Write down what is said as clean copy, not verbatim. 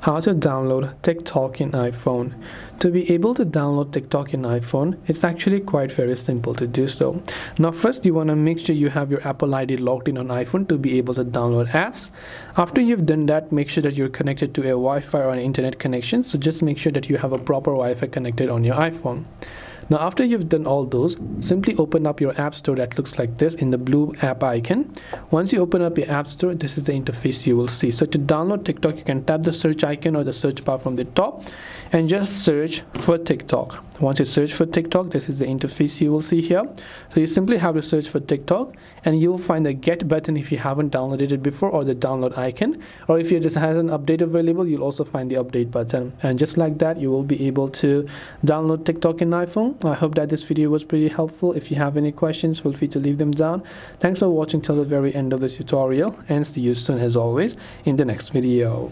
How to download TikTok in iPhone. To be able to download TikTok in iPhone, it's actually quite very simple to do so. Now first you want to make sure you have your Apple ID logged in on iPhone to be able to download apps. After you've done that, make sure that you're connected to a Wi-Fi or an internet connection. So just make sure that you have a proper Wi-Fi connected on your iPhone. Now after you've done all those, simply open up your app store that looks like this in the blue app icon. Once you open up your app store, this is the interface you will see. So to download TikTok, you can tap the search icon or the search bar from the top and just search for TikTok. Once you search for TikTok, this is the interface you will see here. So you simply have to search for TikTok and you will find the get button if you haven't downloaded it before, or the download icon, or if it just has an update available, you'll also find the update button. And just like that, you will be able to download TikTok in iPhone. I hope that this video was pretty helpful. If you have any questions, feel free to leave them down. Thanks for watching till the very end of this tutorial, and see you soon as always in the next video.